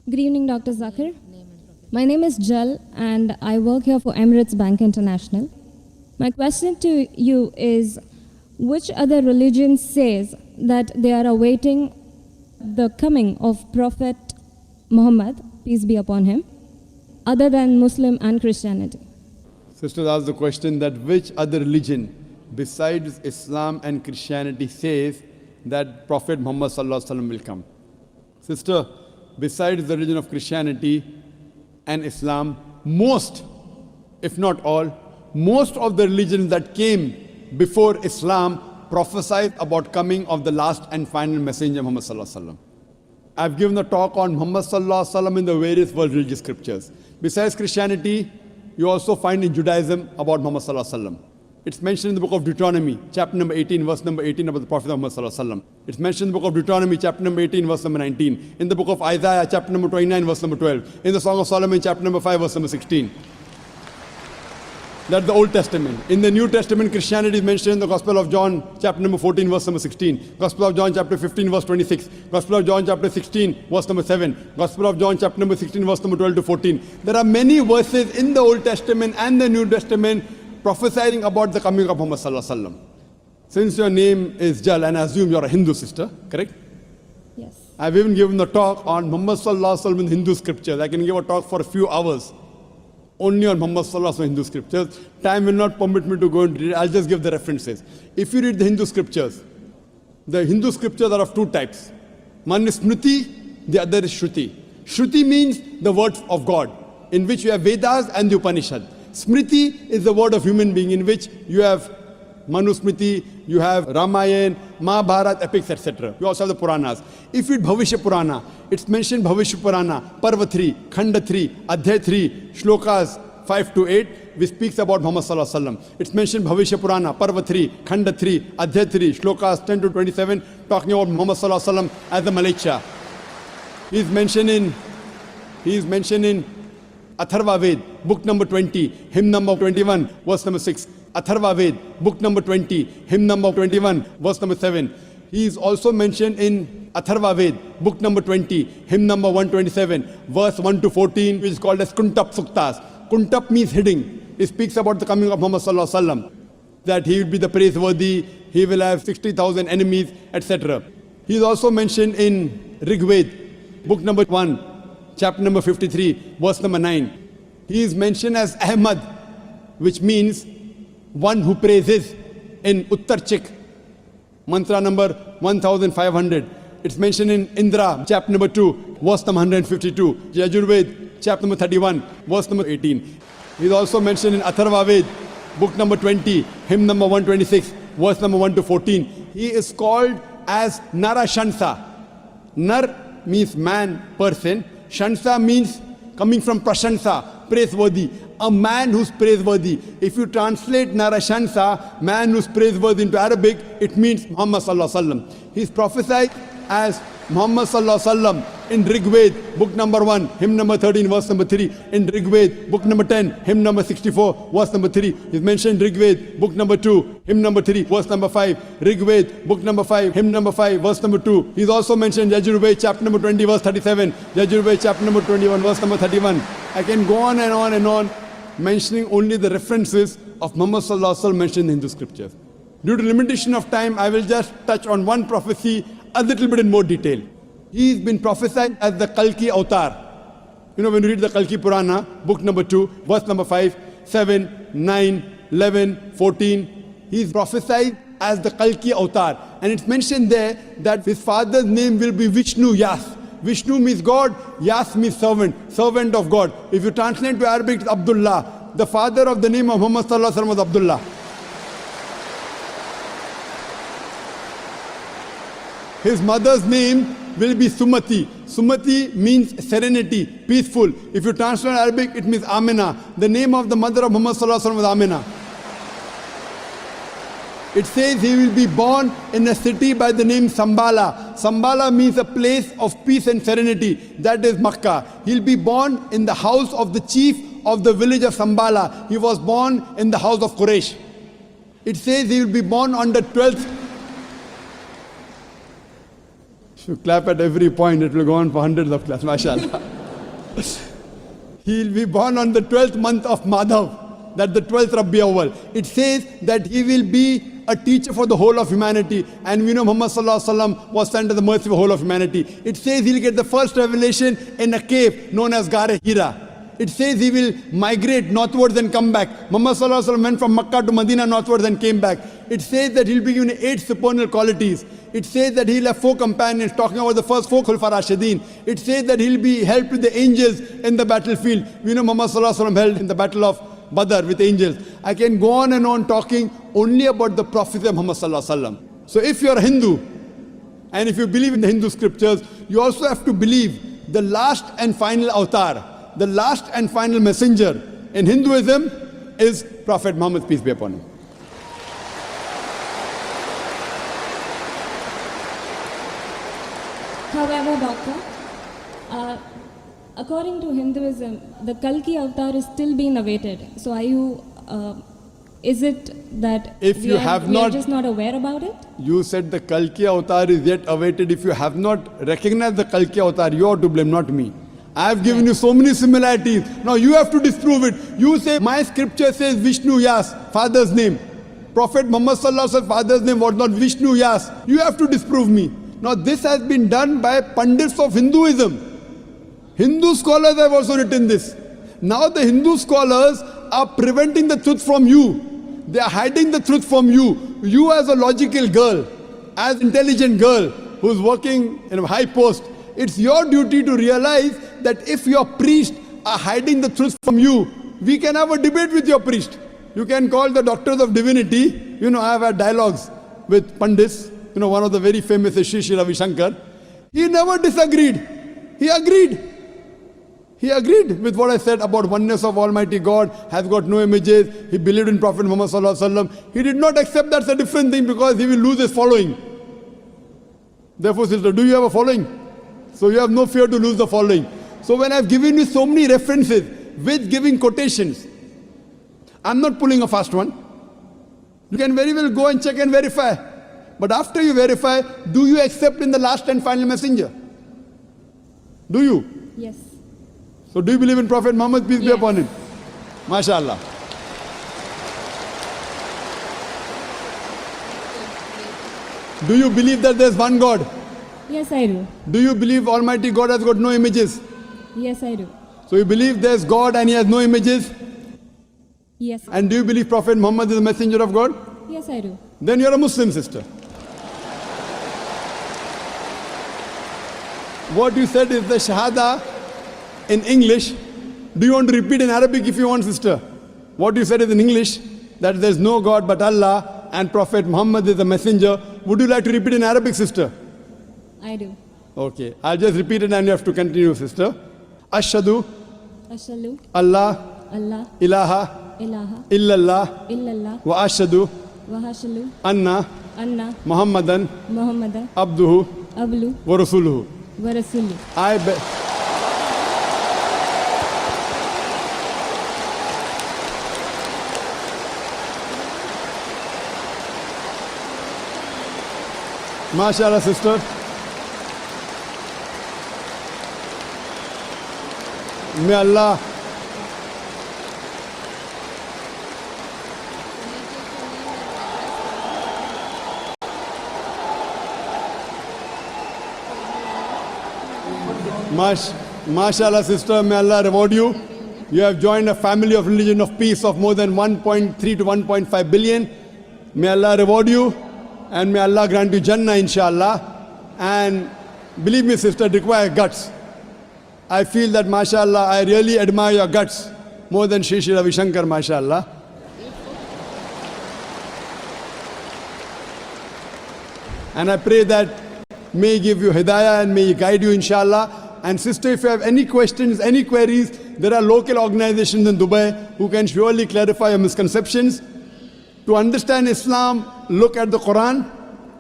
Good evening, Dr. Zakir. My name is Jal and I work here for Emirates Bank International. My question to you is, which other religion says that they are awaiting the coming of Prophet Muhammad, peace be upon him, other than Muslim and Christianity? Sisters asked the question that which other religion besides Islam and Christianity says that Prophet Muhammad Sallallahu Alaihi Wasallam will come. Sister, besides the religion of Christianity and Islam, most, if not all, most of the religions that came before Islam prophesied about coming of the last and final messenger Muhammad Sallallahu Alaihi Wasallam. I've given a talk on Muhammad Sallallahu Alaihi Wasallam in the various world religious scriptures. Besides Christianity, you also find in Judaism about Muhammad Sallallahu Alaihi Wasallam. It's mentioned in the book of Deuteronomy, chapter number 18, verse number 18 about the Prophet Muhammad Sallallahu Alaihi Wasallam. It's mentioned in the book of Deuteronomy, chapter number 18, verse number 19. In the book of Isaiah, chapter number 29, verse number 12. In the Song of Solomon, chapter number 5, verse number 16. That's the Old Testament. In the New Testament, Christianity is mentioned in the Gospel of John, chapter number 14, verse number 16. Gospel of John, chapter 15, verse 26. Gospel of John, chapter 16, verse number 7. Gospel of John, chapter number 16, verse number 12 to 14. There are many verses in the Old Testament and the New Testament prophesying about the coming of Muhammad Sallallahu Alaihi Wasallam. Since your name is Jal, and I assume you're a Hindu sister, correct? Yes. I've even given a talk on Muhammad Sallallahu Alaihi Wasallam in Hindu scriptures. I can give a talk for a few hours only on Muhammad Sallallahu Alaihi Wasallam Hindu scriptures. Time will not permit me to go into it. I'll just give the references. If you read the Hindu scriptures are of two types. One is Smriti, the other is Shruti. Shruti means the words of God, in which you have Vedas and the Upanishad. Smriti is the word of human being, in which you have Manusmriti, you have Ramayana, Mahabharata, epics, etc. You also have the Puranas. If you read Bhavishya Purana, it's mentioned Bhavishya Purana, Parva 3, Khanda 3, Adhyay 3, Shlokas 5 to 8, which speaks about Muhammad Sallallahu Alaihi Wasallam. It's mentioned Bhavishya Purana, Parva 3, Khanda 3, Adhyay 3, Shlokas 10 to 27, talking about Muhammad Sallallahu Alaihi Wasallam as the Malaika. He is mentioned in Atharva Ved, book number 20, hymn number 21, verse number 6. Atharva Ved, book number 20, hymn number 21, verse number 7. He is also mentioned in Atharva Ved, book number 20, hymn number 127, verse 1 to 14, which is called as Kuntap Suktas. Kuntap means hidden. It speaks about the coming of Muhammad Sallallahu Alaihi Wasallam, that he will be the praiseworthy, he will have 60,000 enemies, etc. He is also mentioned in Rig Ved, book number 1, chapter number 53, verse number 9. He is mentioned as Ahmad, which means one who praises, in Uttar Chik, mantra number 1500. It's mentioned in Indra, chapter number 2, verse number 152. Yajurved, chapter number 31, verse number 18. He's also mentioned in Atharva Ved, book number 20, hymn number 126, verse number 1 to 14. He is called as Narashansa. Nar means man, person. Shansa means coming from Prashansa, praiseworthy. A man who's praiseworthy. If you translate Narashansa, man who's praiseworthy, into Arabic, it means Muhammad Sallallahu Alaihi Wasallam. He's prophesied as Muhammad Sallallahu Alaihi Wasallam in Rig Ved, book number 1, hymn number 13, verse number 3. In Rig Ved, book number 10, hymn number 64, verse number 3. He's mentioned Rig Ved, book number 2, hymn number 3, verse number 5. Rig Ved, book number 5, hymn number 5, verse number 2. He's also mentioned Yajurved, chapter number 20, verse 37. Yajurved, chapter number 21, verse number 31. I can go on and on and on, mentioning only the references of Muhammad Sallallahu Alaihi Wasallam mentioned in Hindu scriptures. Due to limitation of time, I will just touch on one prophecy a little bit in more detail. He's been prophesied as the Kalki Avatar. You know, when you read the Kalki Purana, book number 2, verse number 5, 7, 9, 11, 14, he's prophesied as the Kalki Avatar. And it's mentioned there that his father's name will be Vishnu Yas. Vishnu means God, Yas means servant, servant of God. If you translate to Arabic, it's Abdullah. The father of the name of Muhammad Sallallahu Alaihi Wasallam was Abdullah. His mother's name will be Sumati. Sumati means serenity, peaceful. If you translate Arabic, it means Amina. The name of the mother of Muhammad Sallallahu Alaihi Wasallam was Amina. It says he will be born in a city by the name Sambala. Sambala means a place of peace and serenity. That is Makkah. He'll be born in the house of the chief of the village of Sambala. He was born in the house of Quraysh. It says he will be born on the 12th. If you clap at every point, it will go on for hundreds of claps. MashaAllah. He will be born on the 12th month of Madhav, that's the 12th Rabi Awwal. It says that he will be a teacher for the whole of humanity. And we know Muhammad Sallallahu Alaihi Wasallam was sent to the mercy of the whole of humanity. It says he'll get the first revelation in a cave known as Gare Hira. It says he will migrate northwards and come back. Muhammad Sallallahu Alaihi Wasallam went from Makkah to Medina northwards and came back. It says that he'll be given 8 supernal qualities. It says that he'll have 4 companions, talking about the first 4 Khulfa Rashidin. It says that he'll be helped with the angels in the battlefield. We know Muhammad Sallallahu Alaihi Wasallam held in the battle of Badr with angels. I can go on and on talking only about the prophecy of Muhammad Sallallahu Alaihi Wasallam. So if you're a Hindu, and if you believe in the Hindu scriptures, you also have to believe the last and final avatar, the last and final messenger in Hinduism is Prophet Muhammad, peace be upon him. However, Doctor, according to Hinduism, the Kalki avatar is still being awaited. So are you, is it that If we you are, have we are not- just not aware about it? You said the Kalki avatar is yet awaited. If you have not recognized the Kalki avatar, you are to blame, not me. I have given you so many similarities. Now you have to disprove it. You say, my scripture says Vishnu Yas, father's name. Prophet Muhammad Sallallahu Alaihi Wasallam's father's name was not Vishnu Yas. You have to disprove me. Now this has been done by Pandits of Hinduism. Hindu scholars have also written this. Now the Hindu scholars are preventing the truth from you. They are hiding the truth from you. You as a logical girl, as intelligent girl who's working in a high post, it's your duty to realize that if your priest are hiding the truth from you, we can have a debate with your priest. You can call the doctors of divinity. You know, I have had dialogues with Pandits. You know, one of the very famous is Sri Ravi Shankar. He never disagreed. He agreed. He agreed with what I said about oneness of Almighty God, has got no images. He believed in Prophet Muhammad Sallallahu Alaihi Wasallam. He did not accept that's a different thing because he will lose his following. Therefore, sister, do you have a following? So you have no fear to lose the following. So when I've given you so many references with giving quotations, I'm not pulling a fast one. You can very well go and check and verify. But after you verify, do you accept in the last and final messenger? Do you? Yes. So do you believe in Prophet Muhammad, peace be Yes. upon him? MashaAllah. Do you believe that there's one God? Yes, I do. Do you believe Almighty God has got no images? Yes, I do. So you believe there's God and he has no images? Yes. And do you believe Prophet Muhammad is the messenger of God? Yes, I do. Then you're a Muslim, sister. What you said is the Shahada in English. Do you want to repeat in Arabic if you want, sister? What you said is in English, that there's no God but Allah and Prophet Muhammad is the messenger. Would you like to repeat in Arabic, sister? I do. Okay, I'll just repeat it and you have to continue, sister. Ashhadu Ashhadu Allah Allah ilaha ilaha illallah illallah wa ashhadu wa ashhadu anna anna Muhammadan Muhammadan abduhu ablu wa rasuluhu. wa rasuluh. I be- MashaAllah, sister. May Allah MashaAllah, sister, may Allah reward you. You have joined a family of religion of peace of more than 1.3 to 1.5 billion. May Allah reward you and may Allah grant you Jannah, inshallah. And believe me, sister, it requires guts. I feel that, mashallah, I really admire your guts more than Shri Ravi Shankar, mashallah. And I pray that may He give you hidayah and may He guide you, inshallah. And sister, if you have any questions, any queries, there are local organizations in Dubai who can surely clarify your misconceptions. To understand Islam, look at the Quran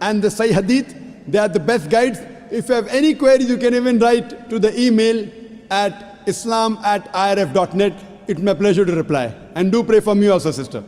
and the Sahih Hadith. They are the best guides. If you have any queries, you can even write to the email at islam@irf.net. It's my pleasure to reply. And do pray for me also, sister.